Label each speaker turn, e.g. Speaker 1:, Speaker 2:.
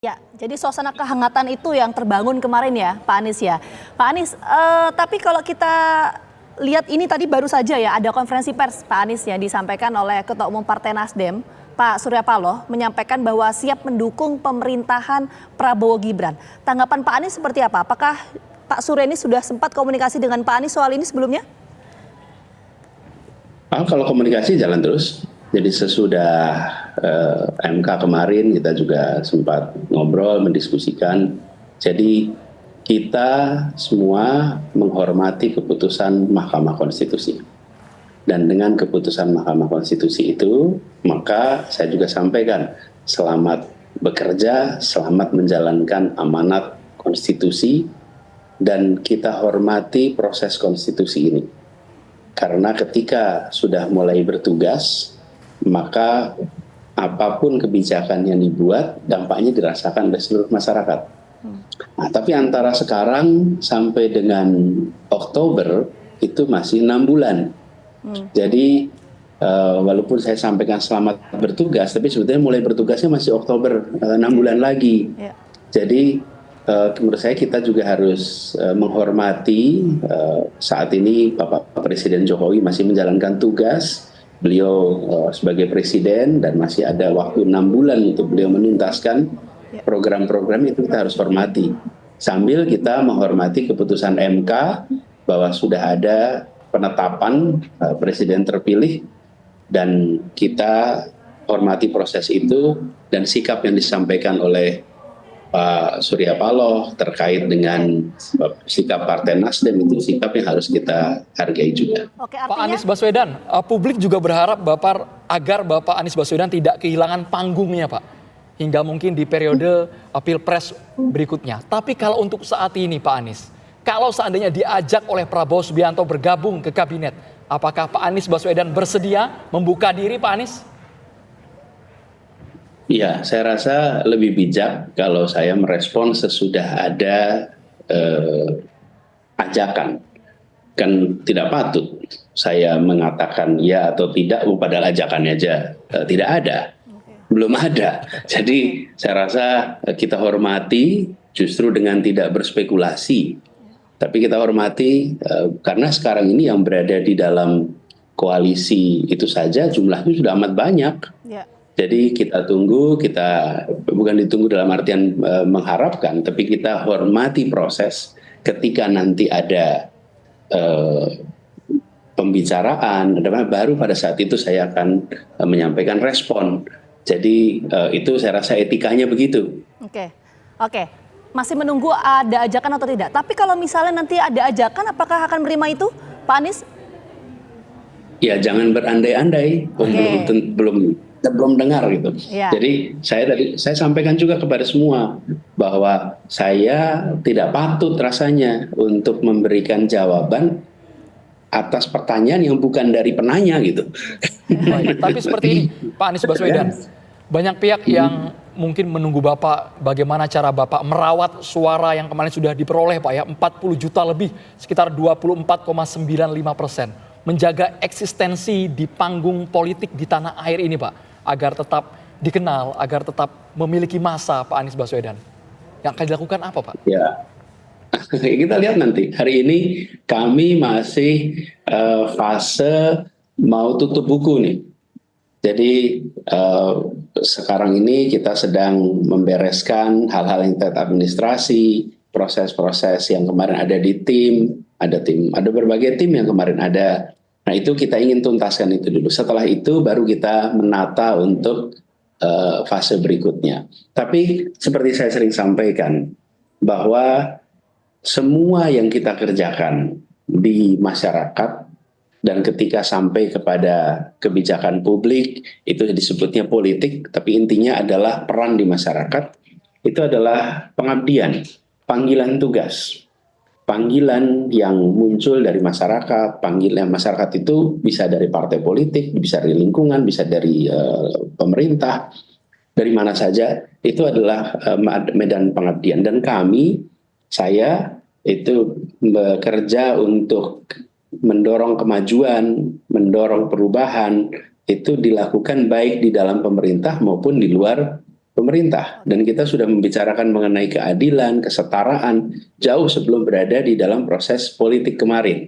Speaker 1: Ya, jadi suasana kehangatan itu yang terbangun kemarin ya, Pak Anies ya. Pak Anies, tapi kalau kita lihat ini tadi baru saja ya ada konferensi pers Pak Anies ya disampaikan oleh Ketua Umum Partai Nasdem, Pak Surya Paloh menyampaikan bahwa siap mendukung pemerintahan Prabowo Gibran. Tanggapan Pak Anies seperti apa? Apakah Pak Surya ini sudah sempat komunikasi dengan Pak Anies soal ini sebelumnya?
Speaker 2: Kalau komunikasi jalan terus. Jadi sesudah MK kemarin kita juga sempat ngobrol, mendiskusikan. Jadi kita semua menghormati keputusan Mahkamah Konstitusi. Dan dengan keputusan Mahkamah Konstitusi itu, maka saya juga sampaikan selamat bekerja, selamat menjalankan amanat konstitusi, dan kita hormati proses konstitusi ini. Karena ketika sudah mulai bertugas, maka apapun kebijakan yang dibuat, dampaknya dirasakan oleh seluruh masyarakat. Nah, tapi antara sekarang sampai dengan Oktober itu masih 6 bulan. Jadi walaupun saya sampaikan selamat bertugas, tapi sebetulnya mulai bertugasnya masih Oktober, 6 bulan lagi. Jadi menurut saya kita juga harus menghormati saat ini Bapak Presiden Jokowi masih menjalankan tugas. Beliau sebagai presiden dan masih ada waktu 6 bulan untuk beliau menuntaskan program-program itu, kita harus hormati. Sambil kita menghormati keputusan MK bahwa sudah ada penetapan presiden terpilih, dan kita hormati proses itu dan sikap yang disampaikan oleh Pak Surya Paloh terkait dengan sikap Partai Nasdem, itu sikap yang harus kita hargai juga.
Speaker 1: Oke,
Speaker 3: Pak Anies Baswedan, publik juga berharap agar Bapak Anies Baswedan tidak kehilangan panggungnya, Pak, hingga mungkin di periode Pilpres berikutnya. Tapi kalau untuk saat ini, Pak Anies, kalau seandainya diajak oleh Prabowo Subianto bergabung ke kabinet, apakah Pak Anies Baswedan bersedia membuka diri, Pak Anies?
Speaker 2: Ya, saya rasa lebih bijak kalau saya merespon sesudah ada ajakan. Kan tidak patut saya mengatakan ya atau tidak, padahal ajakannya aja tidak ada. Belum ada. Jadi saya rasa kita hormati justru dengan tidak berspekulasi. Tapi kita hormati karena sekarang ini yang berada di dalam koalisi itu saja jumlahnya sudah amat banyak. Jadi kita tunggu, kita bukan ditunggu dalam artian mengharapkan, tapi kita hormati proses. Ketika nanti ada pembicaraan, baru pada saat itu saya akan menyampaikan respon. Jadi itu saya rasa etikanya begitu.
Speaker 1: Oke. Masih menunggu ada ajakan atau tidak. Tapi kalau misalnya nanti ada ajakan, apakah akan menerima itu, Pak Anies?
Speaker 2: Ya, jangan berandai-andai. Belum dengar gitu. Jadi saya sampaikan juga kepada semua bahwa saya tidak patut rasanya untuk memberikan jawaban atas pertanyaan yang bukan dari penanya gitu.
Speaker 3: Tapi seperti ini, Pak Anies Baswedan, banyak pihak yang mungkin menunggu Bapak bagaimana cara Bapak merawat suara yang kemarin sudah diperoleh, Pak, ya, 40 juta lebih, sekitar 24,95%. Menjaga eksistensi di panggung politik di tanah air ini, Pak, agar tetap dikenal, agar tetap memiliki masa, Pak Anies Baswedan. Yang akan dilakukan apa, Pak?
Speaker 2: Ya, kita lihat nanti. Hari ini kami masih fase mau tutup buku nih. Jadi sekarang ini kita sedang membereskan hal-hal yang terkait administrasi, proses-proses yang kemarin ada di tim, ada berbagai tim yang kemarin ada. Nah, itu kita ingin tuntaskan itu dulu. Setelah itu baru kita menata untuk fase berikutnya. Tapi seperti saya sering sampaikan bahwa semua yang kita kerjakan di masyarakat dan ketika sampai kepada kebijakan publik itu disebutnya politik, tapi intinya adalah peran di masyarakat. Itu adalah pengabdian, panggilan tugas. Panggilan yang muncul dari masyarakat, panggilan masyarakat itu bisa dari partai politik, bisa dari lingkungan, bisa dari pemerintah, dari mana saja, itu adalah medan pengabdian. Dan saya itu bekerja untuk mendorong kemajuan, mendorong perubahan, itu dilakukan baik di dalam pemerintah maupun di luar pemerintah, dan kita sudah membicarakan mengenai keadilan, kesetaraan jauh sebelum berada di dalam proses politik kemarin.